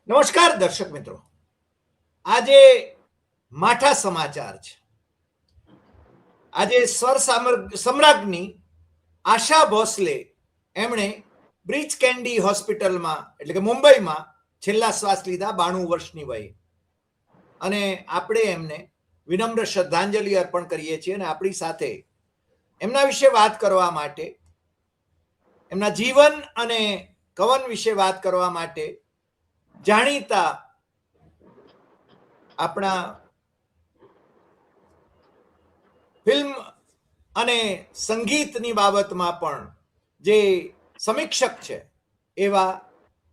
નમસ્કાર દર્શક મિત્રો, આજે માઠા સમાચાર છે. આજે સ્વર સમ્રાજ્ઞી આશા ભોસલે એમણે બ્રીચ કેન્ડી હોસ્પિટલમાં એટલે કે મુંબઈમાં છેલ્લા શ્વાસ લીધા 92 વર્ષની વયે. અને આપણે એમને વિનમ્ર શ્રદ્ધાંજલિ અર્પણ કરીએ છીએ. અને આપણી સાથે એમના વિશે વાત કરવા માટે, એમના જીવન અને કવન વિશે વાત કરવા માટે જાણીતા આપણા ફિલ્મ અને સંગીતની બાબતમાં પણ જે સમીક્ષક છે એવા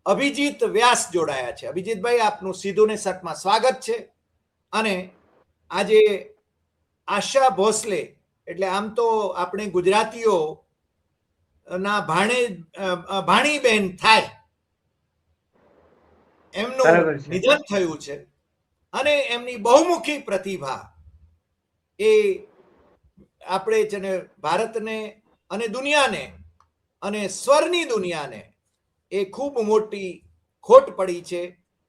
અભિજીત વ્યાસ જોડાયા છે. અભિજીતભાઈ, આપનું સીધું ને સટમાં સ્વાગત છે. અને આજે આશા ભોસલે એટલે આમ તો આપણે ગુજરાતીઓ ના ભાણીબેન થાય એમનું નિધન થયું છે. અને એમની બહુમુખી પ્રતિભા એ આપણે છે ને ભારતને અને દુનિયાને અને સ્વરની દુનિયાને એ ખૂબ મોટી ખોટ પડી છે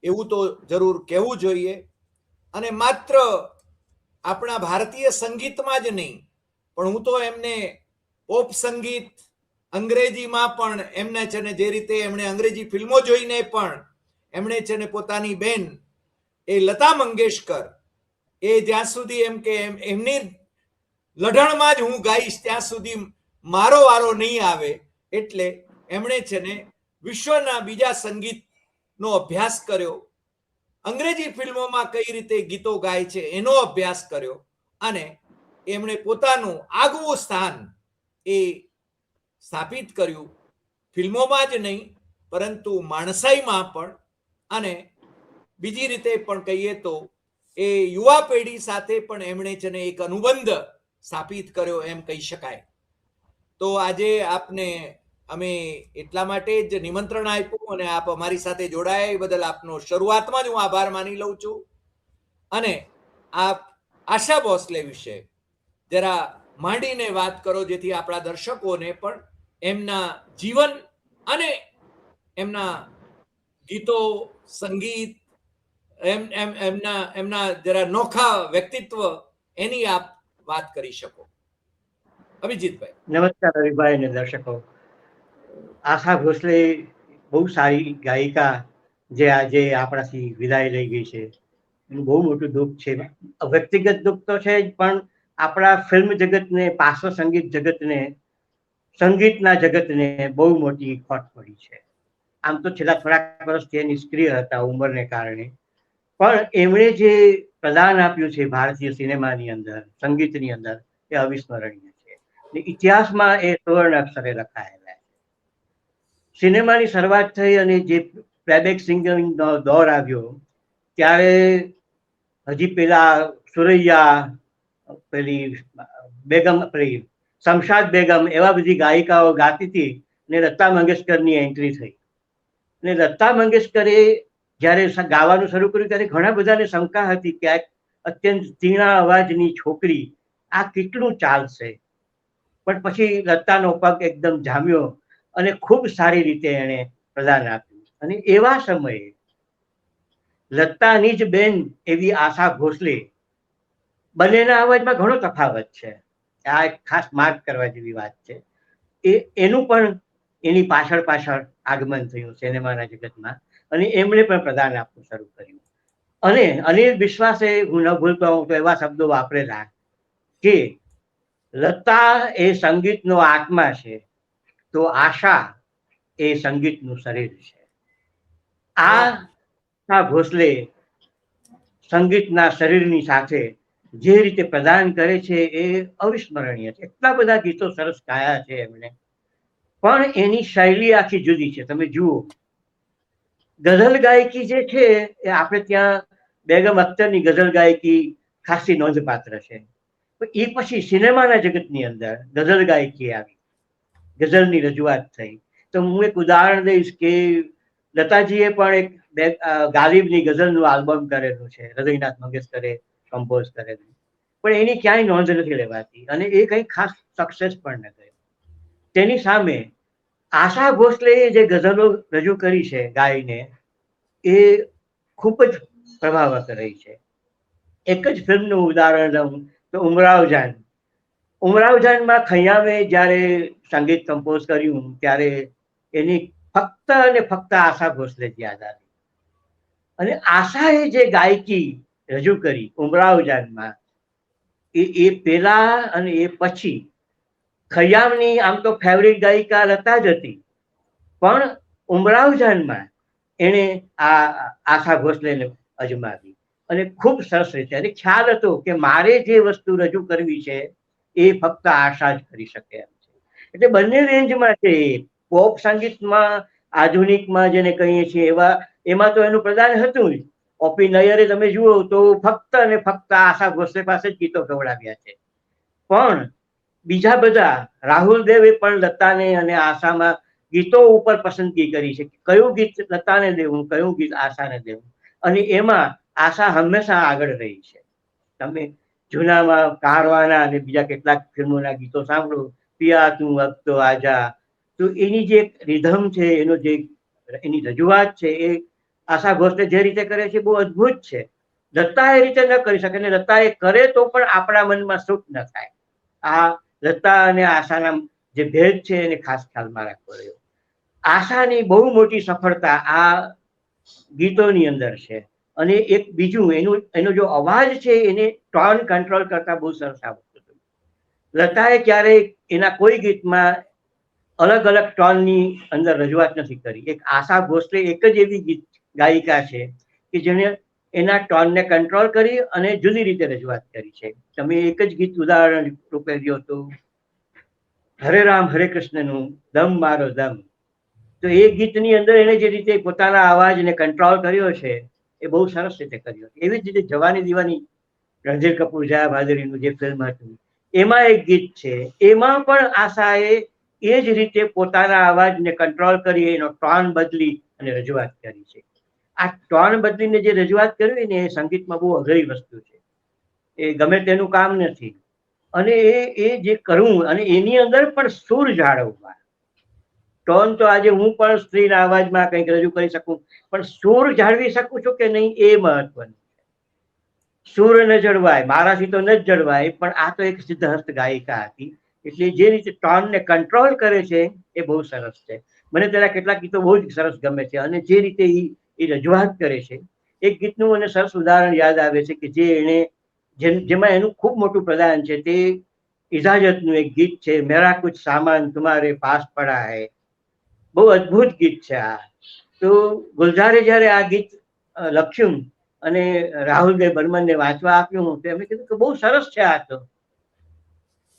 એવું તો જરૂર કહેવું જોઈએ. અને માત્ર આપણા ભારતીય સંગીતમાં જ નહીં, પણ હું તો એમને પોપ સંગીત, અંગ્રેજીમાં પણ એમને છે ને જે રીતે એમણે અંગ્રેજી ફિલ્મો જોઈને પણ એમણે છે ને પોતાની બેન એ લતા મંગેશકર એ જ્યાં સુધી એમ કે એમની લઢણમાં જ હું ગાઈશ ત્યાં સુધી મારો વારો નહીં આવે, એટલે એમણે છે ને વિશ્વના બીજા સંગીતનો અભ્યાસ કર્યો, અંગ્રેજી ફિલ્મોમાં કઈ રીતે ગીતો ગાય છે એનો અભ્યાસ કર્યો. અને એમણે પોતાનું આગવું સ્થાન એ સ્થાપિત કર્યું, ફિલ્મોમાં જ નહીં પરંતુ માણસાઈમાં પણ. અને બીજી રીતે પણ કહીએ તો એ યુવા પેઢી સાથે પણ એમણે છે ને એક અનુબંધ સ્થાપિત કર્યો એમ કહી શકાય. તો આજે આપને અમે એટલા માટે જ નિમંત્રણ આપ્યું અને આપ અમારી સાથે જોડાયા એ બદલ આપનો શરૂઆતમાં જ હું આભાર માની લઉં છું. અને આપ આશા ભોસલે વિશે જરા માંડીને વાત કરો, જેથી આપણા દર્શકોને પણ એમના જીવન અને એમના ગીતો, સંગીત, એમના જરા નોખા વ્યક્તિત્વ એની આપ વાત કરી શકો. અભિજીતભાઈ. નમસ્કાર રવિભાઈ અને દર્શકો. આશા ભોસલે બહુ સારી ગાયિકા જે આજે આપણાથી વિદાય લઈ ગઈ છે, એનું બહુ મોટું દુઃખ છે. વ્યક્તિગત દુઃખ તો છે જ, પણ આપણા ફિલ્મ જગતને, પાર્શ્વ સંગીત જગતને, સંગીતના જગતને બહુ મોટી ખોટ પડી છે. આમ તો છેલ્લા થોડાક વર્ષથી એ નિષ્ક્રિય હતા ઉંમરને કારણે, પણ એમણે જે પ્રદાન આપ્યું છે ભારતીય સિનેમાની અંદર, સંગીતની અંદર, એ અવિસ્મરણીય છે. ઇતિહાસમાં એ સુવર્ણ અક્ષરે લખાયેલા છે. સિનેમાની શરૂઆત થઈ અને જે પ્લેબેક સિંગિંગનો દોર આવ્યો ત્યારે હજી પેલા સુરૈયા, પેલી બેગમ, પેલી શમશાદ બેગમ, એવા બધી ગાયિકાઓ ગાતી હતી ને લતા મંગેશકરની એન્ટ્રી થઈ. અને લતા મંગેશકરે જ્યારે ગાવાનું શરૂ કર્યું ત્યારે ઘણા બધાને શંકા હતી કે આ અત્યંત તીણા અવાજની છોકરી આ કેટલું ચાલશે, પણ પછી લતાનો પગ એકદમ જામ્યો અને ખૂબ સારી રીતે એણે પ્રદાન આપ્યું. અને એવા સમયે લતાની જ બેન એવી આશા ભોસલે, બંનેના અવાજમાં ઘણો તફાવત છે, આ એક ખાસ માર્ક કરવા જેવી વાત છે. એનું પણ એની પાછળ આગમન થયું સિનેમાના જગતમાં અને એમણે પણ પ્રદાન આપવું શરૂ કર્યું. અને અનિલ વિશ્વાસે, હું ન ભૂલતો હું તો એવા શબ્દો વાપરેલા કે લતા એ સંગીતનો આત્મા છે, તો આશા એ સંગીતનું શરીર છે. આ ભોસલે સંગીતના શરીરની સાથે જે રીતે પ્રદાન કરે છે એ અવિસ્મરણીય છે. એટલા બધા ગીતો સરસ ગાયા છે એમણે, પણ એની શૈલી આખી જુદી છે. તમે જુઓ, ગઝલ ગાયકી જે છે એ આપણે ત્યાં બેગમ અખ્તરની ગઝલ ગાયકી ખાસી નોંધપાત્ર છે. એ પછી સિનેમાના જગતની અંદર ગઝલ ગાયકી આવી, ગઝલની રજૂઆત થઈ. તો હું એક ઉદાહરણ દઈશ કે લતાજીએ પણ એક ગાલિબની ગઝલનું આલ્બમ કરેલું છે, હૃદયનાથ મંગેશકરે કમ્પોઝ કરેલું, પણ એની ક્યાંય નોંધ નથી લેવાતી અને એ કંઈ ખાસ સક્સેસ પણ ન થયો. તેની સામે આશા ભોસલેએ જે ગઝલો રજૂ કરી છે ગાઈને, એ ખૂબ જ પ્રભાવક રહી છે. એક જ ફિલ્મનું ઉદાહરણ લઉં તો ઉમરાવ જાન. ઉમરાવ જાનમાં ખૈયામે જ્યારે સંગીત કમ્પોઝ કર્યું ત્યારે એની ફક્ત અને ફક્ત આશા ભોસલે જ યાદ આવી. અને આશાએ જે ગાયકી રજૂ કરી ઉમરાવ જાનમાં, એ પેલા અને એ પછી ખૈયામની આમ તો ફેવરિટ ગાયિકા લતા જ હતી, પણ ઉમરાવ જાનમાં એણે આ આશા ભોસલેને અજમાવી અને ખૂબ સરસ રીતે, અને ખ્યાલ હતો કે મારે જે વસ્તુ રજૂ કરવી છે એ ફક્ત આશા જ કરી શકે એમ છે. એટલે બંને રેન્જમાં છે. પોપ સંગીતમાં, આધુનિકમાં જેને કહીએ છીએ એમાં તો એનું પ્રદાન હતું જ. ઓપી નયરે તમે જુઓ તો ફક્ત અને ફક્ત આશા ભોસલે પાસે જ ગીતો ગવડાવ્યા છે. પણ બીજા બધા, રાહુલ દેવે પણ લતાને અને આશામાં ગીતો ઉપર પસંદગી કરી છે, કયું ગીત લતાને દેવું, કયું ગીત આશાને દેવું, અને એમાં આશા હંમેશા આગળ રહી છે. તમે જૂનામાં કારવાના અને બીજા કેટલાક ફિલ્મોના ગીતો સાંભળો, પિયા તું અબ તો આજા, તો એની જે રિધમ છે, એનો જે એની રજૂઆત છે, એ આશા ભોસલે જે રીતે કરે છે બહુ અદ્ભુત છે. લતા એ રીતે ન કરી શકે, અને લતા એ કરે તો પણ આપણા મનમાં સૂટ ન થાય. આ લતા અને આશાના જે ભેદ છે એને ખાસ ખ્યાલમાં રાખવો રહ્યો. આશાની બહુ મોટી સફળતા આ ગીતોની અંદર છે. અને એક બીજું, એનો જો અવાજ છે એને ટોન કંટ્રોલ કરતા બહુ સરસ આવડતું હતું. લતાએ ક્યારેય એના કોઈ ગીતમાં અલગ અલગ ટોનની અંદર રજૂઆત નથી કરી. એક આશા ભોસલે એક જ એવી ગીત ગાયિકા છે કે જેને એના ટોનને કંટ્રોલ કરી અને જુદી રીતે રજૂઆત કરી છે. તમે એક જ ગીત ઉદાહરણ રૂપે લ્યો તો હરે રામ હરે કૃષ્ણનું દમ મારો દમ, તો એ ગીતની અંદર એને જે રીતે પોતાના અવાજને કંટ્રોલ કર્યો છે એ બહુ સરસ રીતે કર્યો. એવી જ રીતે જવાની દીવાની, રણધીર કપૂર જયા ભાદરીનું જે ફિલ્મ હતું એમાં એક ગીત છે, એમાં પણ આશાએ એ જ રીતે પોતાના અવાજને કંટ્રોલ કરી, એનો ટોન બદલી અને રજૂઆત કરી છે. આ ટોન બદલીને જે રજૂઆત કરવી ને એ સંગીતમાં બહુ અઘરી વસ્તુ છે. એ ગમે તેનું કામ નથી. અને એ જે કરવું અને એની અંદર પણ સૂર જાળવવા. ટોન તો આજે હું પણ સ્ત્રીના અવાજમાં કંઈક રજૂ કરી શકું, પણ સૂર જાળવી શકું છું કે નહીં એ મહત્વનું છે. સૂર ન જળવાય, મારાથી તો ન જ જળવાય, પણ આ તો એક સિદ્ધહસ્ત ગાયિકા હતી, એટલે જે રીતે ટોનને કંટ્રોલ કરે છે એ બહુ સરસ છે. મને તેના કેટલાક ગીતો બહુ જ સરસ ગમે છે, અને જે રીતે એ રજૂઆત કરે છે. એક ગીતનું મને સરસ ઉદાહરણ યાદ આવે છે કે જે એણે જેમાં એનું ખૂબ મોટું પ્રદાન છે, તે ઇજાજતનું એક ગીત છે, મેરા કુછ સામાન તુમ્હારે પાસ પડા હૈ. બહુ અદ્ભુત ગીત છે આ. તો ગુલજારે જ્યારે આ ગીત લખ્યું અને રાહુલભાઈ બર્મનને વાંચવા આપ્યું તો એમણે કીધું કે બહુ સરસ છે આ તો.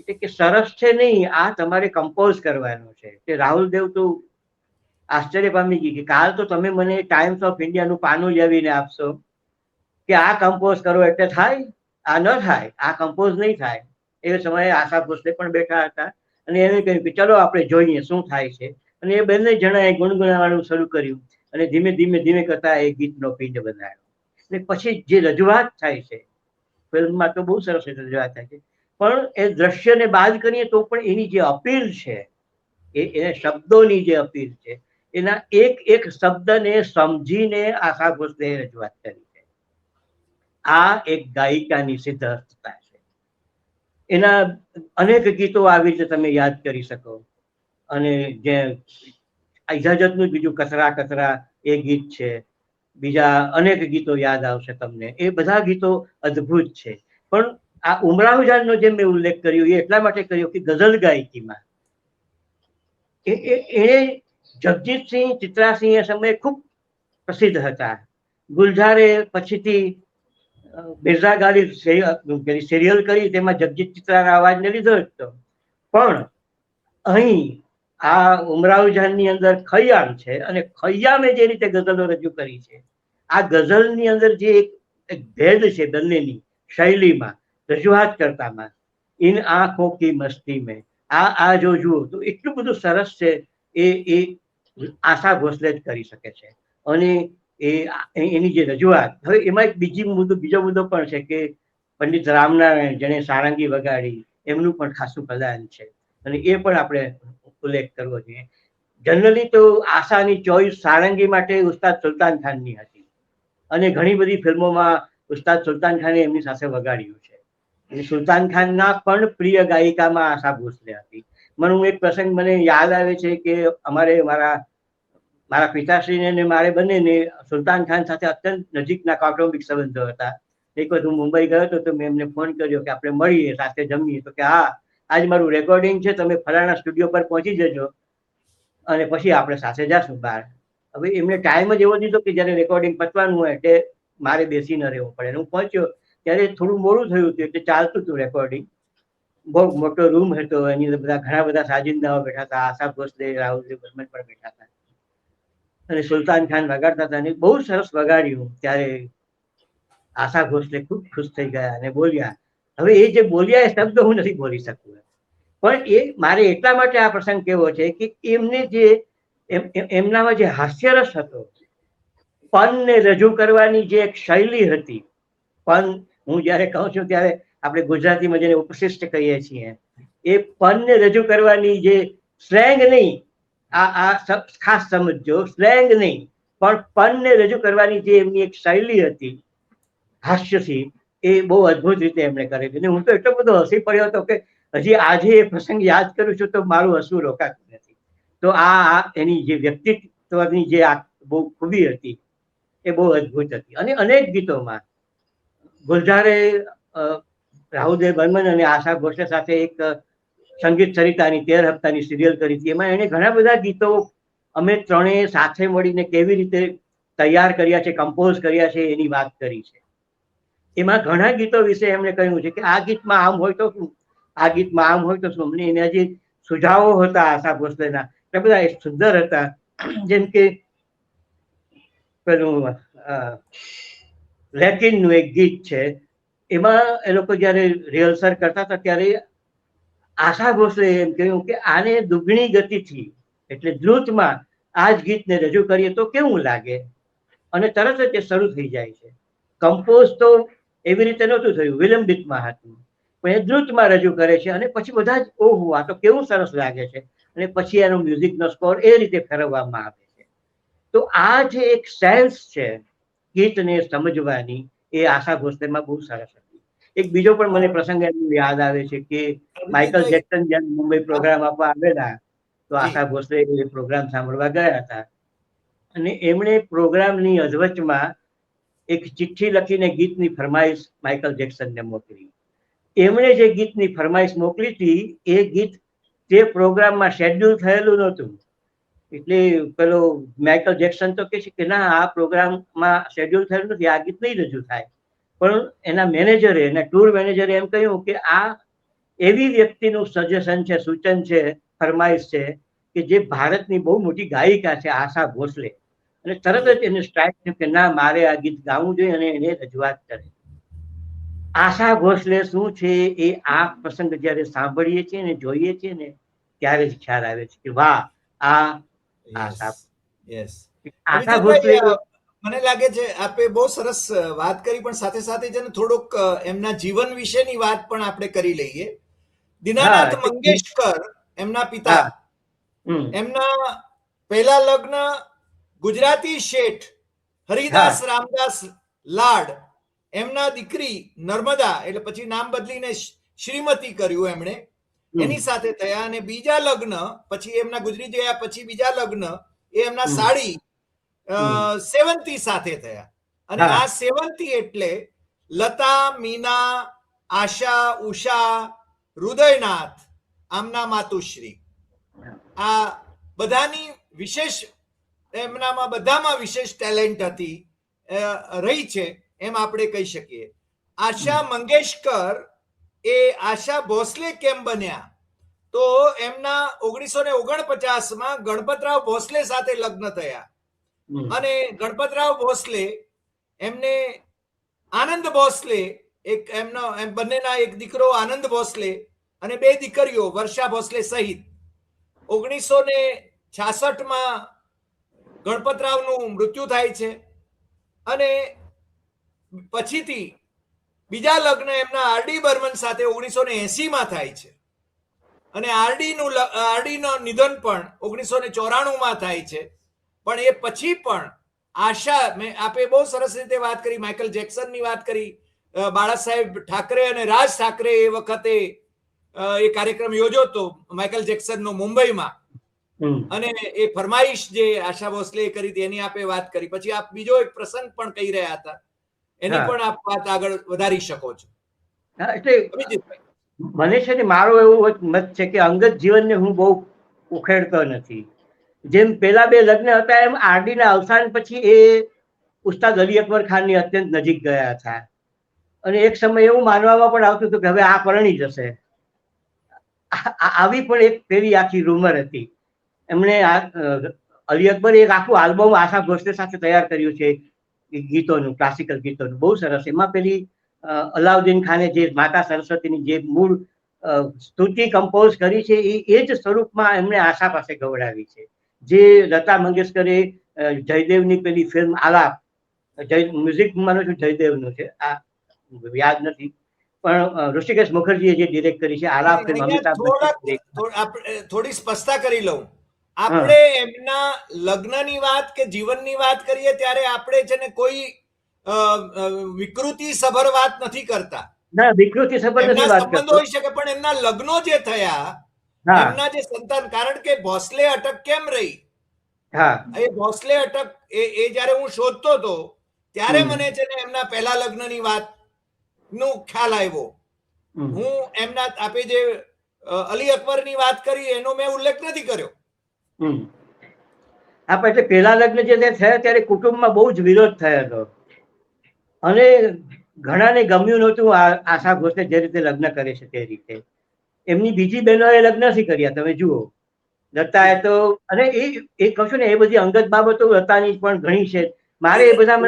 એટલે કે સરસ છે નહીં, આ તમારે કમ્પોઝ કરવાનું છે. કે રાહુલ દેવ તો આશ્ચર્ય પામી ગઈ કે કાલ તો તમે મને ટાઈમ્સ ઓફ ઇન્ડિયાનું પાનું લેવીને આપશો કે આ કમ્પોઝ કરો એટલે થાય, આ ન થાય, આ કમ્પોઝ નહીં થાય. એ સમયે આશા ભોસલે પણ બેઠા હતા અને એમણે કહ્યું કે ચલો આપણે જોઈએ શું થાય છે. અને એ બંને જણાએ ગુણગુણાવવાનું શરૂ કર્યું અને ધીમે ધીમે ધીમે કરતા એ ગીતનો પિંડ બનાવ્યો. અને પછી જે રજૂઆત થાય છે ફિલ્મમાં તો બહુ સરસ રીતે રજૂઆત થાય છે, પણ એ દ્રશ્યને બાદ કરીએ તો પણ એની જે અપીલ છે, એ શબ્દોની જે અપીલ છે, એના એક એક શબ્દને સમજીને આશા ભોસલે રજૂઆત કરી છે. આ એક ગાયિકાની સિદ્ધહસ્તતા છે. એના અનેક ગીતો આવી રીતે તમે યાદ કરી શકો. અને જે ઇજાજતનું બીજું કચરા કચરા એ ગીત છે, બીજા અનેક ગીતો યાદ આવશે તમને. એ બધા ગીતો અદ્ભુત છે. પણ આ ઉમરાવ જાનનો જે મેં ઉલ્લેખ કર્યો એ એટલા માટે કર્યો કે ગઝલ ગાયકીમાં એ જગજીતસિંહ, ચિત્રાસિંહ એ સમયે ખૂબ પ્રસિદ્ધ હતા. ગુલજારે પછીથી મિર્ઝા ગાલિબ સિરિયલ કરી, તેમાં જગજીત ચિત્રાના અવાજને લીધો જ હતો. પણ અહીં આ ઉમરાવ જાનની અંદર ખૈયામ છે, અને ખૈયામે જે રીતે ગઝલો રજૂ કરી છે, આ ગઝલની અંદર જે એક ભેદ છે બંનેની શૈલીમાં, રજૂઆત કરતામાં, ઇન આંખો કી મસ્તી મેં, આ જો જુઓ તો એટલું બધું સરસ છે. એ આશા ભોસલે જ કરી શકે છે. અને એની જે રજૂઆત, હવે એમાં એક બીજો મુદ્દો પણ છે કે પંડિત રામનારાયણ જેણે સારંગી વગાડી, એમનું પણ ખાસું પ્રદાન છે, અને એ પણ આપણે ઉલ્લેખ કરવો જોઈએ. જનરલી તો આશાની ચોઈસ સારંગી માટે ઉસ્તાદ સુલતાન ખાનની હતી, અને ઘણી બધી ફિલ્મોમાં ઉસ્તાદ સુલતાન ખાને એમની સાથે વગાડ્યું છે. અને સુલતાન ખાનના પણ પ્રિય ગાયિકામાં આશા ભોસલે હતી. મને એક પ્રસંગ મને યાદ આવે છે કે અમારે મારા પિતાશ્રીને ને મારે બંનેને સુલતાન ખાન સાથે અત્યંત નજીકના કૌટુંબિક સંબંધો હતા. એક વખત હું મુંબઈ ગયો હતો તો મેં એમને ફોન કર્યો કે આપણે મળીએ, સાથે જમીએ. તો કે હા, આજ મારું રેકોર્ડિંગ છે, તમે ફલાણા સ્ટુડિયો પર પહોંચી જજો અને પછી આપણે સાથે જશું બહાર. હવે એમને ટાઈમ જ એવો દીધો કે જયારે રેકોર્ડિંગ પતવાનું હોય એટલે મારે બેસી ન રહેવું પડે. હું પહોંચ્યો ત્યારે થોડું મોડું થયું હતું એટલે ચાલતું હતું રેકોર્ડિંગ. બહુ મોટો રૂમ હતો, એની અંદર ઘણા બધા સાજિંદાઓ બેઠા હતા, આશા ભોસલે, રાહુલ બર્મન પણ બેઠા હતા અને સુલતાન ખાન વગાડતા હતા અને બહુ સરસ વગાડ્યું. ત્યારે આશા ભોસલે ખૂબ ખુશ થઈ ગયા અને બોલ્યા. હવે એ જે બોલ્યા એ શબ્દ હું નથી બોલી શકું, પણ એ મારે એટલા માટે આ પ્રસંગ કેવો છે કે એમને જે એમનામાં જે હાસ્યરસ હતો, પનને રજૂ કરવાની જે એક શૈલી હતી. પન હું જયારે કહું છું ત્યારે આપણે ગુજરાતીમાં જેને ઉપશિષ્ટ કહીએ છીએ, એ પનને રજૂ કરવાની જે સ્લેંગ નહીં, આ ખાસ સમજો, સ્લેંગ નહીં પણ પનને રજૂ કરવાની જે એમની એક શૈલી હતી હાસ્યથી, એ બહુ અદભુત રીતે એમણે કરેલી. અને હું તો એટલો બધો હસી પડ્યો હતો કે હજી આજે એ પ્રસંગ યાદ કરું છું તો મારું હસવું રોકાતું નથી. તો આ એની જે વ્યક્તિત્વની જે આ બહુ ખૂબી હતી એ બહુ અદભુત હતી. અને અનેક ગીતોમાં ગુલજારે રાહુલદેવ બર્મન અને આશા ભોસલે સાથે એક સંગીત સરિતાની 13 હપ્તાની સિરિયલ કરી હતી. એમાં એને ઘણા બધા ગીતો અમે ત્રણેય સાથે મળીને કેવી રીતે તૈયાર કર્યા છે, કમ્પોઝ કર્યા છે એની વાત કરી છે. એમાં ઘણા ગીતો વિશે એમણે કહ્યું છે કે આ ગીતમાં આમ હોય તો શું, આ ગીતમાં આમ હોય તો શું. અમને એના જે સુઝાવો હતા આશા ભોસલેના એ બધા સુંદર હતા. જેમ કે પેલું લેટિનનું એક ગીત છે, એમાં એ લોકો જયારે રિહર્સલ કરતા હતા ત્યારે આશા ભોસલે એમ કહ્યું કે આને દુગણી ગતિથી એટલે દ્રુતમાં આ જ ગીતને રજૂ કરીએ તો કેવું લાગે, અને તરત જ એ શરૂ થઈ જાય છે. કમ્પોઝ તો એવી રીતે નહોતું થયું, વિલંબિતમાં હતું, પણ એ દ્રુતમાં રજૂ કરે છે અને પછી બધા જ ઓહો આ તો કેવું સરસ લાગે છે, અને પછી એનો મ્યુઝિકનો સ્કોર એ રીતે ફેરવવામાં આવે છે. તો આ જે એક સેન્સ છે ગીતને સમજવાની, એ આશા ભોસલેમાં બહુ સરસ હતી. એક બીજો પણ મને પ્રસંગ યાદ આવે છે કે માઇકલ જેક્સન જ્યારે મુંબઈ પ્રોગ્રામ આપવા આવેલા તો આશા ભોસલે એ પ્રોગ્રામ સાંભળવા ગયા હતા અને એમણે પ્રોગ્રામની અધવચમાં એક ચિઠ્ઠી લખીને ગીતની ફરમાઈશ માઇકલ જેક્સનને મોકલી. એમણે જે ગીતની ફરમાઈશ મોકલી હતી એ ગીત તે પ્રોગ્રામમાં શેડ્યુલ થયેલું નહોતું. એટલે પેલો માઇકલ જેક્સન તો કહે છે કે ના, આ પ્રોગ્રામમાં શેડ્યુલ થયેલું નથી, આ ગીત નહીં રજૂ થાય. પણ એના મેનેજરે, એના ટૂર મેનેજરે એમ કહ્યું કે આ એવી વ્યક્તિનું સજેશન છે, સૂચન છે, ફરમાઈશ છે કે જે ભારતની બહુ મોટી ગાયિકા છે આશા ભોસલે, અને તરત જ એને સ્ટ્રાઇક થયું કે ના, મારે આ ગીત ગાવું જોઈએ અને એને રજૂઆત કરે. આશા ભોસલે શું છે એ આ પ્રસંગ જયારે સાંભળીએ છીએ ને જોઈએ છીએ ને ત્યારે જ ખ્યાલ આવે છે કે વાહ, આ આશા ભોસલે. મને લાગે છે આપે બહુ સરસ વાત કરી, પણ સાથે સાથે છે ને થોડુંક એમના જીવન વિશેની વાત પણ આપણે કરી લઈએ. દીનાનાથ મંગેશકર એમના પિતા, એમના પહેલા લગ્ન ગુજરાતી શેઠ હરિદાસ રામદાસ લાડ, એમના દીકરી નર્મદા, એટલે પછી નામ બદલીને શ્રીમતી કર્યું એમણે, એની સાથે થયા. અને બીજા લગ્ન પછી એમના ગુજરી ગયા પછી બીજા લગ્ન એ એમના સાડી સેવંતી સાથે થયા. અને આ સેવંતી એટલે લતા, મીના, આશા, ઉષા, હૃદયનાથ, આમના માતુશ્રી, આ બધાની વિશેષ, એમનામાં બધામાં વિશેષ ટેલેન્ટ હતી, રહી છે એમ આપણે કહી શકીએ. આશા મંગેશકર એ આશા ભોસલે કેમ બન્યા, તો એમના 1949માં ગણપતરાવ ભોસલે સાથે લગ્ન થયા. અને ગણપતરાવ ભોસલે એમને આનંદ ભોસલે, એક એમનો બંનેના એક દીકરો આનંદ ભોસલે અને 2 દીકરીઓ વર્ષા ભોસલે સહિત 1966માં ગણપતરાવનું મૃત્યુ થાય છે. અને પછીથી બીજા લગ્ન એમના આરડી બર્મન સાથે 1980માં થાય છે. અને આરડીનું નિધન પણ 1994માં થાય છે. પણ એ પછી પણ આશા આપે બહુ સરસ રીતે વાત કરી, માઇકલ જેક્સનની વાત કરી, બાળા સાહેબ ઠાકરે અને રાજ ઠાકરે એ વખતે એ કાર્યક્રમ યોજ્યો હતો માઇકલ જેક્સનનો મુંબઈમાં, અને એ ફરમાઈશ જે આશા ભોસલે કરી હતી એની આપે વાત કરી. પછી આપ બીજો એક પ્રસંગ પણ કહી રહ્યા હતા, એની પણ આપ વાત આગળ વધારી શકો છો. એટલે મને છે ને મારો એવો મત છે કે અંગત જીવનને હું બહુ ઉખેડતો નથી. જેમ પેલા બે લગ્ન હતા એમ આરડી ના અવસાન પછી એ ઉસ્તાદ અલી અકબર ખાનની અત્યંત નજીક ગયા હતા, અને એક સમય એવું માનવામાં પણ આવતું હતું કે હવે આ પરણી જશે. આવી પણ એક પેલી આખી રૂમર હતી. એમણે અલી અકબરે એક આખું આલ્બમ આશા ભોસલે સાથે તૈયાર કર્યું છે ગીતોનું, ક્લાસિકલ ગીતોનું, બહુ સરસ. એમાં પેલી અલાઉદ્દીન ખાને જે માતા સરસ્વતીની જે મૂળ સ્તુતિ કમ્પોઝ કરી છે એ જ સ્વરૂપમાં એમણે આશા પાસે ગવડાવી છે. જે લતા મંગેશકરે જયદેવની પેલી ફિલ્મ આલાપ, મ્યુઝિક માનું છું જયદેવનું છે, આ યાદ નથી, પણ ઋષિકેશ મુખર્જીએ જે ડિરેક્ટ કરી છે આલાપ ફિલ્મ, અમિતાભ થોડી સ્પષ્ટતા કરી લઉં. આપણે એમના લગ્નની વાત કે જીવનની વાત કરીએ ત્યારે આપણે છે ને કોઈ વિકૃતિ સભર વાત નથી કરતા. ના, વિકૃતિ સભર નથી વાત કરતો. સંબંધો હોઈ શકે, પણ એમના લગ્નો જે થયા, એમના જે સંતાન, કારણ કે ભોસલે અટક કેમ રહી, એ ભોસલે અટક એ જયારે હું શોધતો હતો ત્યારે મને છે ને એમના પહેલા લગ્નની વાત નો ખ્યાલ આવ્યો. હું એમના આપે જે અલી અકબરની વાત કરી એનો મેં ઉલ્લેખ નથી કર્યો. આપણે એટલે પેલા લગ્ન જે થયા ત્યારે કુટુંબમાં બહુ જ વિરોધ થયો હતો, અને ઘણાને ગમ્યું નહોતું આશા ભોસલે જે રીતે લગ્ન કરે છે તે રીતે. એમની બીજી બહેનોએ લગ્ન નથી કર્યા, તમે જુઓ. લતાએ તો, અને એ કહું છું ને એ બધી અંગત બાબતો લતાની પણ ઘણી છે. મારે એ બધા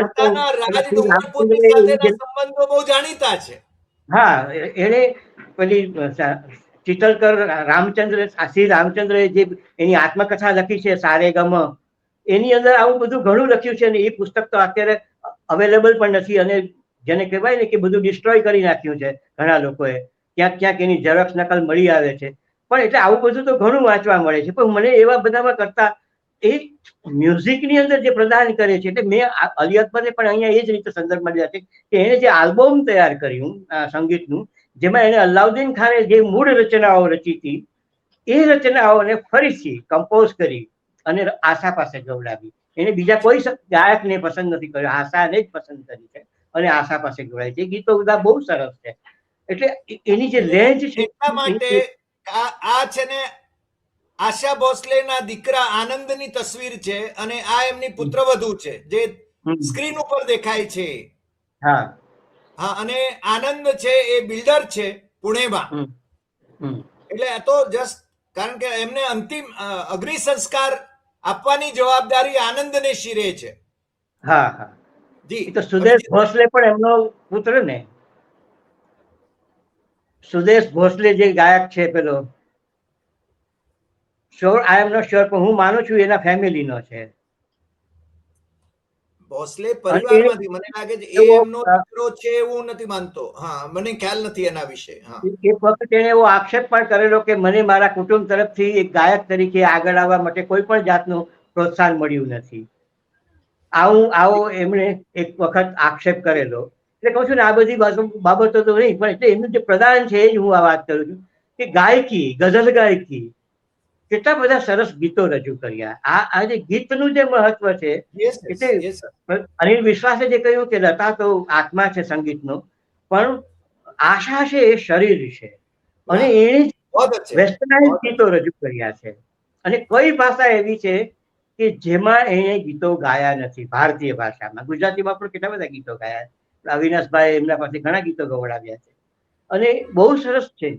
સંબંધો બહુ જાણીતા છે. હા, એને પેલી ચિતલકર રામચંદ્ર, શ્રી રામચંદ્ર જે એની આત્મકથા લખી છે સારે ગમ, એની અંદર આવું બધું ઘણું લખ્યું છે, અને એ પુસ્તક તો અત્યારે અવેલેબલ પણ નથી, અને જેને કહેવાય ને કે બધું ડિસ્ટ્રોય કરી નાખ્યું છે ઘણા લોકોએ. ક્યાંક ક્યાંક એની ઝેરોક્ષ નકલ મળી આવે છે, પણ એટલે આવું બધું તો ઘણું વાંચવા મળે છે. પણ મને એવા બધામાં કરતા એ મ્યુઝિકની અંદર જે પ્રદાન કરે છે, એટલે મેં અલી અકબરને પણ અહીંયા એ જ રીતે સંદર્ભમાં લીધા છે કે એને જે આલ્બમ તૈયાર કર્યું સંગીતનું, જેમાં એને અલાઉદ્દીન ખાને જે મૂળ રચનાઓ રચી હતી એ રચનાઓને ફરીથી કમ્પોઝ કરી અને આશા પાસે ગવડાવી. એને બીજા કોઈ ગાયકને પસંદ નથી કર્યો, આશાને જ પસંદ કરી છે અને આશા પાસે ગવડાવી છે. ગીતો બધા બહુ સરસ છે. એટલે એની જે રેન્જ છે, એટલા માટે આ છે ને આશા ભોસલેના દીકરા આનંદની તસવીર છે, અને આ એમની પુત્રવધુ છે જે સ્ક્રીન ઉપર દેખાય છે. હા હા, અને આનંદ છે એ બિલ્ડર છે પુણેમાં. એટલે આ તો જસ્ટ કારણ કે એમને અંતિમ અગ્નિ સંસ્કાર આપવાની જવાબદારી આનંદને શિરે છે. હા હા, જી. તો સુદેશ ભોસલે પણ એમનો પુત્ર ને, સુદેશ ભોસલે જે ગાયક છે પેલો, sure I am not sure, પણ હું માનું છું એના ફેમિલીનો છે. ભોસલે પરિવારમાંથી મને લાગે છે એ એમનો દીકરો છે એવું નથી માનતો. હા, મને ખ્યાલ નથી એના વિશે. એક વખત એને એવો આક્ષેપ પણ કરેલો કે મને મારા કુટુંબ તરફથી એક ગાયક તરીકે આગળ આવવા માટે કોઈ પણ જાતનું પ્રોત્સાહન મળ્યું નથી. આવો એમણે એક વખત આક્ષેપ કરેલો. એટલે કહું છું ને, આ બધી બાબતો તો નહીં, પણ એટલે એમનું જે પ્રદાન છે એ જ હું આ વાત કરું છું કે ગાયકી, ગઝલ ગાયકી, કેટલા બધા સરસ ગીતો રજૂ કર્યા. આ જે ગીતનું જે મહત્વ છે, એટલે અનિલ વિશ્વાસે જે કહ્યું કે લતા તો આત્મા છે સંગીતનો, પણ આશા છે એ શરીર છે, અને એને વેસ્ટર્નાઇઝ ગીતો રજૂ કર્યા છે. અને કઈ ભાષા એવી છે કે જેમાં એને ગીતો ગાયા નથી ભારતીય ભાષામાં? ગુજરાતીમાં પણ કેટલા બધા ગીતો ગાયા. અવિનાશભાઈ એમના પાસે ઘણા ગીતો ગવડાવ્યા છે, અને બહુ સરસ છે.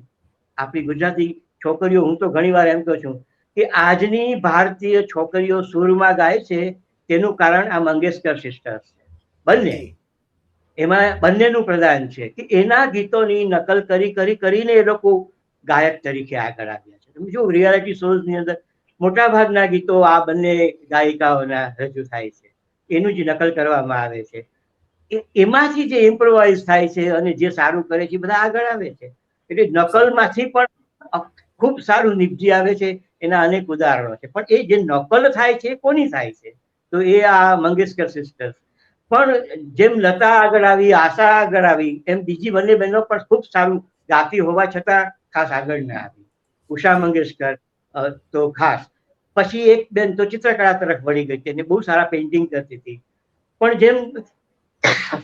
આપણી ગુજરાતી છોકરીઓ, હું તો ઘણી વાર એમ કહું છું કે આજની ભારતીય છોકરીઓ સૂરમાં ગાય છે તેનું કારણ આ મંગેશકર સિસ્ટર્સ છે. બંને, એમાં બંનેનું પ્રદાન છે કે એના ગીતોની નકલ કરીને એ લોકો ગાયક તરીકે આગળ આવ્યા છે. તમે જો રિયાલિટી શોઝની અંદર મોટા ભાગના ગીતો આ બંને ગાયિકાઓના રજૂ થાય છે, એનું જ નકલ કરવામાં આવે છે. એમાંથી જે ઇમ્પ્રોવાઇઝ થાય છે અને જે સારું કરે છે બધા આગળ આવે છે. એટલે નકલમાંથી પણ ખૂબ સારું નીપજી આવે છે. એના અનેક ઉદાહરણો છે. પણ એ જે નકલ થાય છે કોની થાય છે? તો એ આ મંગેશકર સિસ્ટર્સ. પણ જેમ લતા આગળ આવી, આશા આગળ આવી, એમ બીજી બંને બહેનો પણ ખૂબ સારું ગાતી હોવા છતાં ખાસ આગળ ના આવી. ઉષા મંગેશકર તો ખાસ. પછી એક બેન તો ચિત્રકળા તરફ વળી ગઈ હતી અને બહુ સારા પેઇન્ટિંગ કરતી હતી. પણ જેમ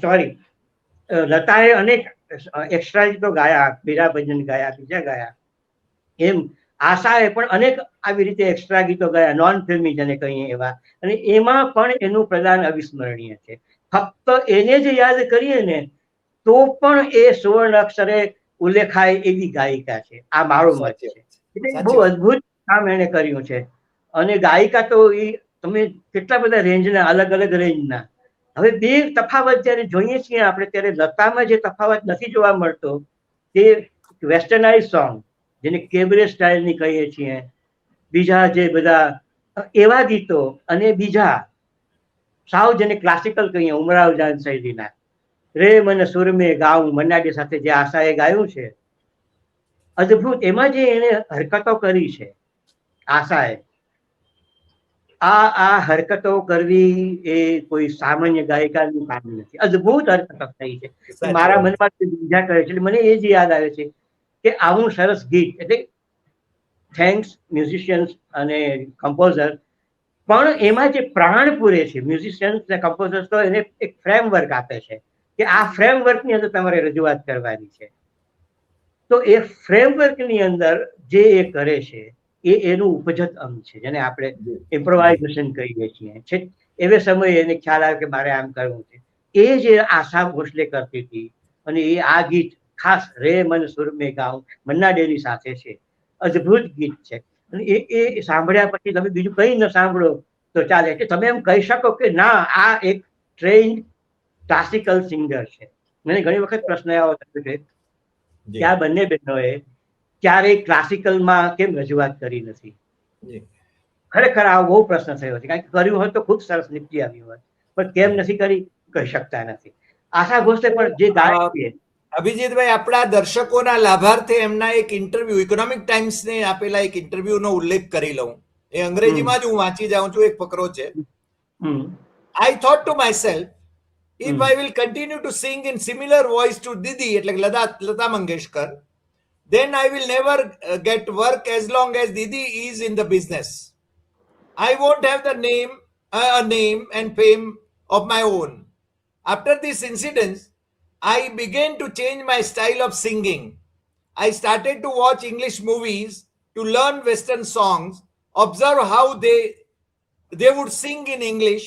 સોરી લતાએ અનેક એક્સ્ટ્રા ગીતો ગાયા, મીરા ભજન ગાયા, બીજા ગાયા, એમ આશાએ પણ અનેક આવી રીતે એક્સ્ટ્રા ગીતો ગાયા, નોન ફિલ્મી જેને કહીએ એવા, અને એમાં પણ એનું પ્રદાન અવિસ્મરણીય છે. ફક્ત એને જ યાદ કરીએ ને તો પણ એ સુવર્ણ અક્ષરે ઉલ્લેખાય એવી ગાયિકા છે. આ મારો મત છે. એટલે બહુ અદભુત કામ એને કર્યું છે. અને ગાયિકા તો એ તમે કેટલા બધા રેન્જના, અલગ અલગ રેન્જના. હવે બે તફાવત જયારે જોઈએ છીએ આપણે, ત્યારે લતામાં જે તફાવત નથી જોવા મળતો તે વેસ્ટર્નાઇઝ સોંગ, જેને કેબરે સ્ટાઇલની કહીએ છીએ, બીજા જે બધા એવા ગીતો, અને બીજા સાવ જેને ક્લાસિકલ કહીએ, ઉમરાવ જાન શૈલીના, રે મને સુર મેં ગાઉં, મન્નાડી સાથે જે આશાએ ગાયું છે, અદભુત. એમાં જે એને હરકતો કરી છે આશાએ, આ હરકતો કરવી એ કોઈ સામાન્ય ગાયિકાનું કામ નથી. અદભુત હરકતો થઈ છે. મારા મનમાં બીજા કરે છે. એટલે મને એ જ યાદ આવે છે કે આવું સરસ ગીત, એટલે થેન્ક્સ મ્યુઝિશિયન્સ અને કમ્પોઝર, પણ એમાં જે પ્રાણ પૂરે છે મ્યુઝિશિયન્સ અને કમ્પોઝર્સ, તો એને એક ફ્રેમવર્ક આપે છે કે આ ફ્રેમવર્કની અંદર તમારે રજૂઆત કરવાની છે. તો એ ફ્રેમવર્કની અંદર જે એ કરે છે એ એનું ઉપજત અંગ છે, જેને આપણે ઇમ્પ્રોવાઇઝેશન કહીએ છીએ. એવે સમયે એને ખ્યાલ આવે કે મારે આમ કરવું છે. એ જે આશા ભોસલે કરતી હતી, અને એ આ ગીત ખાસ રે મન સુર મેં ગાઉં, મન્ના ડેની સાથે છે, અદભુત ગીત છે. અને એ સાંભળ્યા પછી તમે બીજું કઈ ન સાંભળો તો ચાલે, કે તમે એમ કહી શકો કે ના, આ એક ટ્રેન્ડ ક્લાસિકલ સિંગર છે. મને ઘણી વખત પ્રશ્ન આવો થયો છે કે આ બંને બહેનોએ ક્યારેય ક્લાસિકલમાં કેમ રજૂઆત કરી નથી. ખરેખર આ બહુ પ્રશ્ન થયો છે, કારણ કે કર્યું હોત તો ખૂબ સરસ નીકળી આવ્યું હોત, પણ કેમ નથી કરી કહી શકતા નથી. આશા ભોસલે પણ જે ગાય છે. અભિજીતભાઈ, આપણા દર્શકોના લાભાર્થે એમના એક ઇન્ટરવ્યુ, ઇકોનોમિક ટાઈમ્સને આપેલા એક ઇન્ટરવ્યુનો ઉલ્લેખ કરી લઉં. એ અંગ્રેજીમાં જ હું વાંચી જાઉં છું, એક ફકરો છે. I thought to myself, if I will continue to sing in similar voice to Didi, એટલે Lata Mangeshkar, then I will never get work as long as Didi is in the business. I won't have the name and fame of my own. After this incident, I began to change my style of singing. I started to watch English movies to learn Western songs, observe how they would sing in English.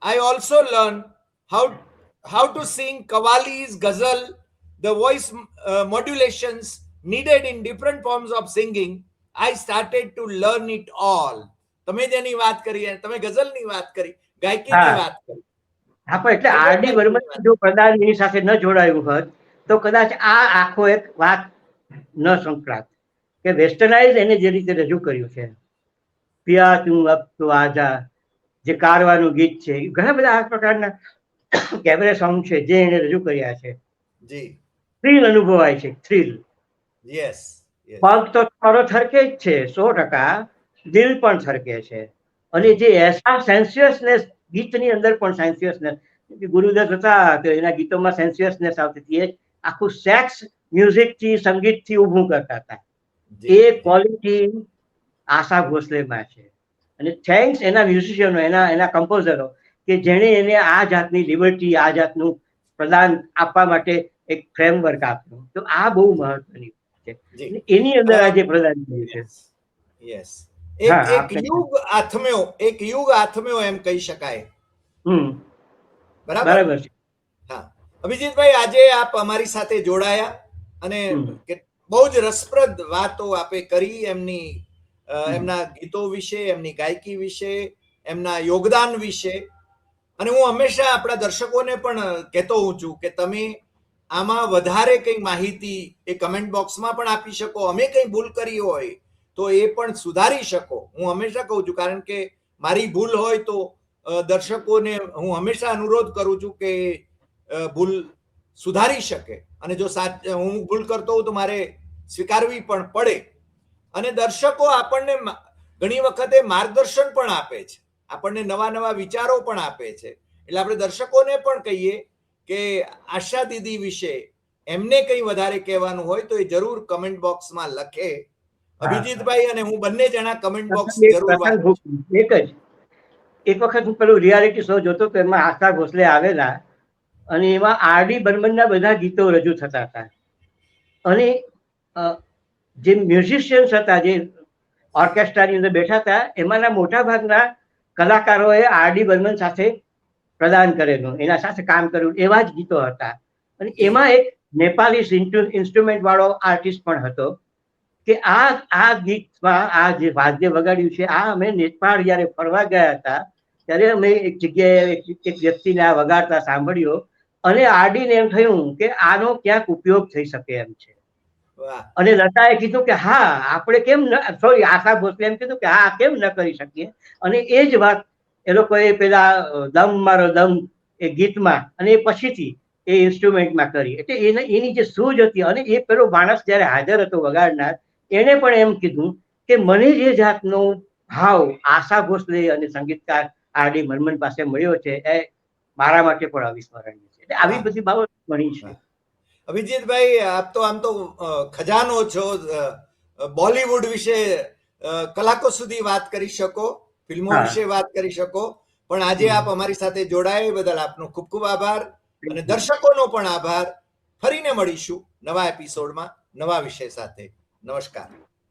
I also learned how to sing qawwalis, ghazal, the voice modulations needed in different forms of singing. I started to learn it all. તમે જેની વાત કરી, તમે ગઝલની વાત કરી, ગાયકીની વાત કરી. હા, પણ એટલે આરડી બર્મન જો પ્રદાન એની સાથે ન જોડાયું હોત તો કદાચ આ આખો એક વાત ન સંકળાત, કે વેસ્ટર્નાઇઝ એને જે રીતે રજૂ કર્યું છે, પિયા તું અબ તો આજા, જે કારવાનું ગીત છે, ઘણા બધા આ પ્રકારના કેબરે સોંગ છે જે એને રજૂ કર્યા છે. થ્રિલ અનુભવાય છે, થ્રિલ. પગ તો તમારો થરકે જ છે 100%, દિલ પણ થરકે છે. અને જે એસા સેન્સ્યુઅસનેસ ગીતની અંદર પણ સેન્સ્યુઅસનેસ, ગુરુદત્ત હતા તો એના ગીતોમાં સેન્સ્યુઅસનેસ આવતી હતી. એ આખું સેક્સ મ્યુઝિકથી, સંગીતથી ઊભું કરતા હતા. એ ક્વોલિટી આશા ભોસલેમાં છે. અને થેન્ક્સ એના મ્યુઝિશિયનો, એના કમ્પોઝરો, કે જેણે એને આ જાતની લિબર્ટી, આ જાતનું પ્રદાન આપવા માટે એક ફ્રેમવર્ક આપ્યું. તો આ બહુ મહત્વની છે. એની અંદર આજે પ્રદાન કર્યું છે. એક યુગ આથમ્યો એમ કહી શકાય. બરાબર છે. હા, અભિજીતભાઈ, આજે આપ અમારી સાથે જોડાયા અને બહુ જ રસપ્રદ વાતો આપે કરી એમના ગીતો વિશે, એમની ગાયકી વિશે, એમના યોગદાન વિશે. અને હું હંમેશા આપણા દર્શકોને પણ કહેતો હોઉં છું કે તમે આમાં વધારે કંઈ માહિતી એ કમેન્ટ બોક્સમાં પણ આપી શકો. અમે કંઈ ભૂલ કરી હોય તો એ પણ સુધારી શકો. હું હંમેશા કહું છું, કારણ કે મારી ભૂલ હોય તો દર્શકોને હું હંમેશા અનુરોધ કરું છું કે ભૂલ સુધારી શકે. અને જો હું ભૂલ કરતો હોઉં તો મારે સ્વીકારવી પણ પડે. અને દર્શકો આપણને ઘણી વખતે માર્ગદર્શન પણ આપે છે. આપણને નવા નવા વિચારો પણ આપે છે. એટલે આપણે દર્શકોને પણ કહીએ કે આશા દીદી વિશે એમને કંઈ વધારે કહેવાનું હોય તો એ જરૂર કમેન્ટ બોક્સમાં લખે. અભિજીતભાઈ અને હું બંને જણા કમેન્ટ બોક્સ જરૂર એક જ એક વખત હું પેલું રિયાલિટી શો જોતો તો એમાં આશા ભોસલે આવેલા અને એમાં આરડી બર્મનના બધા ગીતો રજૂ થતા હતા અને જે મ્યુઝિશિયન્સ હતા, જે ઓર્કેસ્ટ્રાની અંદર બેઠા હતા, એમાંના મોટા ભાગના કલાકારોએ આરડી બર્મન સાથે પ્રદાન કરેલું, એના સાથે કામ કર્યું, એવા જ ગીતો હતા. અને એમાં એક નેપાળી ઇન્સ્ટ્રુમેન્ટ વાળો આર્ટિસ્ટ પણ હતો કે આ ગીતમાં આ જે વાદ્ય વગાડ્યું છે, આ અમે નેપાળ જયારે ફરવા ગયા હતા ત્યારે અમે એક જગ્યાએ એક વ્યક્તિને આ વગાડતા સાંભળ્યો અને આરડીને એમ થયું કે આનો ક્યાંક ઉપયોગ થઈ શકે એમ છે. અને લતાએ કીધું કે હા આપણે કેમ સોરી આશા ભોસલે એમ કીધું કે હા કેમ ન કરી શકીએ. અને એ જ વાત એ લોકોએ પેલા દમ મારો દમ એ ગીતમાં અને એ પછીથી એ ઇન્સ્ટ્રુમેન્ટમાં કરી. એટલે એની જે સૂઝ હતી અને એ પેલો માણસ જયારે હાજર હતો વગાડનાર, એને પણ એમ કીધું કે મને જે જાતનો ભાવ આશા ભોસલે અને સંગીતકાર આરડી બર્મન પાસે મળ્યો છે એ મારા માટે પણ અવિસ્મરણીય છે. એટલે આવી બધી બાબત બની છે. અભિજીતભાઈ, આપ તો આમ તો ખજાનો છો, બોલિવૂડ વિશે કલાકો સુધી વાત કરી શકો, ફિલ્મો વિશે વાત કરી શકો, પણ આજે આપ અમારી સાથે જોડાયા બદલ આપનો ખૂબ ખૂબ આભાર અને દર્શકોનો પણ આભાર. ફરીને મળીશું નવા એપિસોડમાં નવા વિષય સાથે. નમસ્કાર.